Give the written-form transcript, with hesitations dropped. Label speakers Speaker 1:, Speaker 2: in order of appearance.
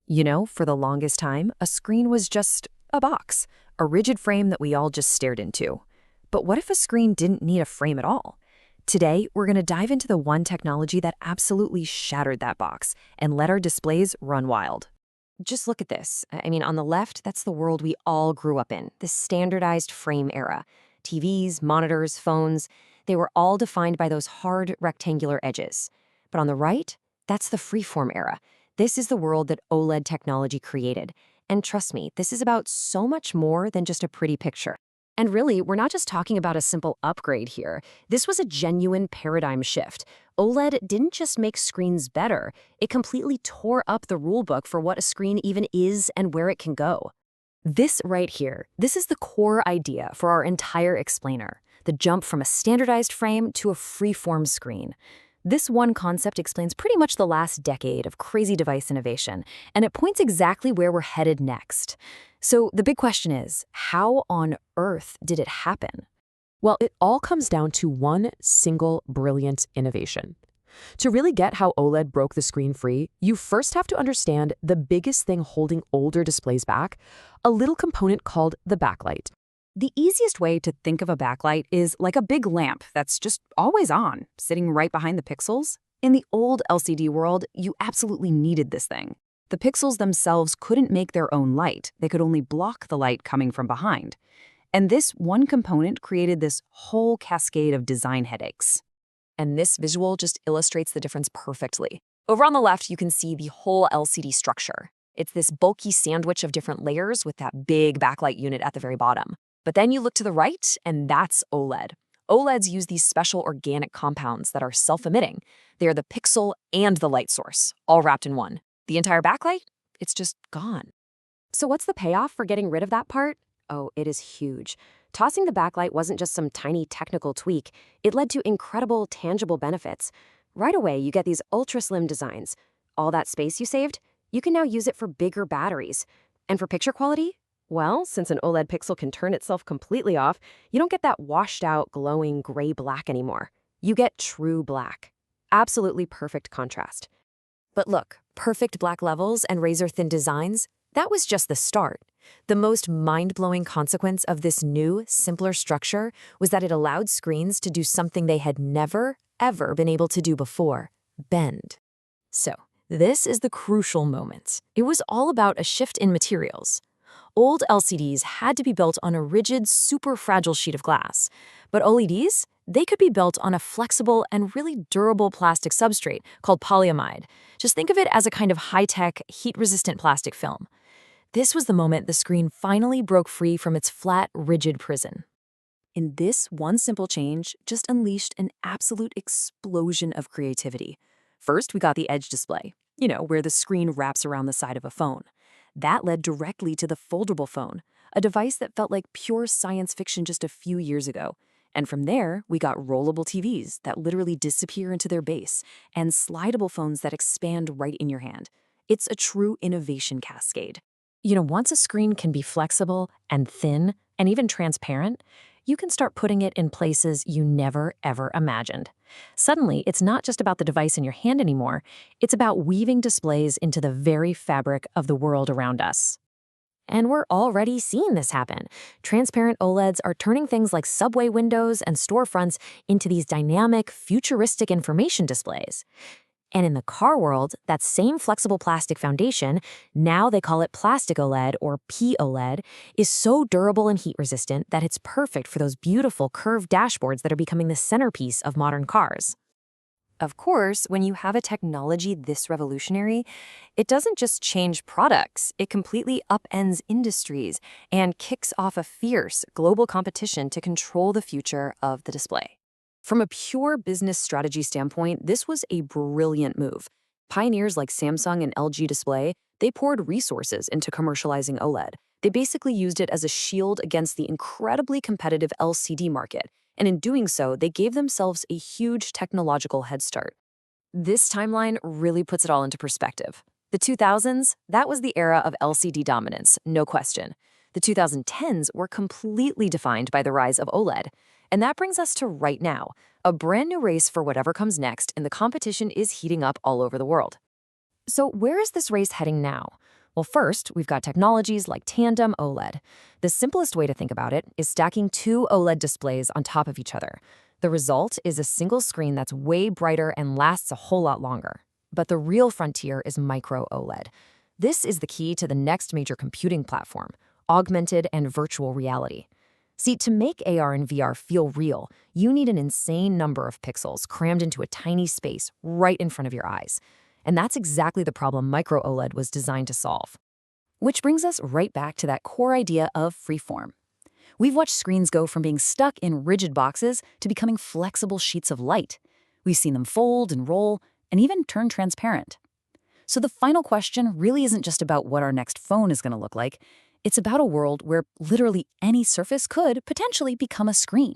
Speaker 1: For the longest time, a screen was just a box, a rigid frame that we all just stared into. But what if a screen didn't need a frame at all? Today, we're going to dive into the one technology that absolutely shattered that box and let our displays run wild. Just look at this. On the left, that's the world we all grew up in, the standardized frame era. TVs, monitors, phones, they were all defined by those hard rectangular edges. But on the right, that's the freeform era. This is the world that OLED technology created. And trust me, this is about so much more than just a pretty picture. And really, we're not just talking about a simple upgrade here. This was a genuine paradigm shift. OLED didn't just make screens better, it completely tore up the rulebook for what a screen even is and where it can go. This right here, this is the core idea for our entire explainer, the jump from a standardized frame to a freeform screen. This one concept explains pretty much the last decade of crazy device innovation, and it points exactly where we're headed next. So the big question is, how on earth did it happen?
Speaker 2: Well, it all comes down to one single brilliant innovation. To really get how OLED broke the screen free, you first have to understand the biggest thing holding older displays back, a little component called the backlight.
Speaker 3: The easiest way to think of a backlight is like a big lamp that's just always on, sitting right behind the pixels. In the old LCD world, you absolutely needed this thing. The pixels themselves couldn't make their own light. They could only block the light coming from behind. And this one component created this whole cascade of design headaches.
Speaker 1: And this visual just illustrates the difference perfectly. Over on the left, you can see the whole LCD structure. It's this bulky sandwich of different layers with that big backlight unit at the very bottom. But then you look to the right, and that's OLED. OLEDs use these special organic compounds that are self-emitting. They are the pixel and the light source, all wrapped in one. The entire backlight? It's just gone. So what's the payoff for getting rid of that part? Oh, it is huge. Tossing the backlight wasn't just some tiny technical tweak. It led to incredible, tangible benefits. Right away, you get these ultra-slim designs. All that space you saved, you can now use it for bigger batteries. And for picture quality? Well, since an OLED pixel can turn itself completely off, you don't get that washed-out, glowing gray-black anymore. You get true black. Absolutely perfect contrast. But look, perfect black levels and razor-thin designs, that was just the start. The most mind-blowing consequence of this new, simpler structure was that it allowed screens to do something they had never, ever been able to do before: bend. So, this is the crucial moment. It was all about a shift in materials. Old LCDs had to be built on a rigid, super fragile sheet of glass. But OLEDs, they could be built on a flexible and really durable plastic substrate called polyamide. Just think of it as a kind of high-tech, heat-resistant plastic film. This was the moment the screen finally broke free from its flat, rigid prison. And this one simple change just unleashed an absolute explosion of creativity. First, we got the edge display, where the screen wraps around the side of a phone. That led directly to the foldable phone, a device that felt like pure science fiction just a few years ago. And from there, we got rollable TVs that literally disappear into their base, and slidable phones that expand right in your hand. It's a true innovation cascade. Once a screen can be flexible and thin and even transparent, you can start putting it in places you never, ever imagined. Suddenly, it's not just about the device in your hand anymore. It's about weaving displays into the very fabric of the world around us. And we're already seeing this happen. Transparent OLEDs are turning things like subway windows and storefronts into these dynamic, futuristic information displays. And in the car world, that same flexible plastic foundation, now they call it plastic OLED or POLED, is so durable and heat-resistant that it's perfect for those beautiful curved dashboards that are becoming the centerpiece of modern cars. Of course, when you have a technology this revolutionary, it doesn't just change products, it completely upends industries and kicks off a fierce global competition to control the future of the display. From a pure business strategy standpoint, this was a brilliant move. Pioneers like Samsung and LG Display, they poured resources into commercializing OLED. They basically used it as a shield against the incredibly competitive LCD market, and in doing so, they gave themselves a huge technological head start. This timeline really puts it all into perspective. The 2000s, that was the era of LCD dominance, no question. The 2010s were completely defined by the rise of OLED. And that brings us to right now, a brand new race for whatever comes next, and the competition is heating up all over the world. So where is this race heading now? Well, first, we've got technologies like tandem OLED. The simplest way to think about it is stacking two OLED displays on top of each other. The result is a single screen that's way brighter and lasts a whole lot longer. But the real frontier is micro OLED. This is the key to the next major computing platform, augmented and virtual reality. See, to make AR and VR feel real, you need an insane number of pixels crammed into a tiny space right in front of your eyes. And that's exactly the problem micro OLED was designed to solve.
Speaker 3: Which brings us right back to that core idea of freeform. We've watched screens go from being stuck in rigid boxes to becoming flexible sheets of light. We've seen them fold and roll and even turn transparent. So the final question really isn't just about what our next phone is going to look like. It's about a world where literally any surface could potentially become a screen.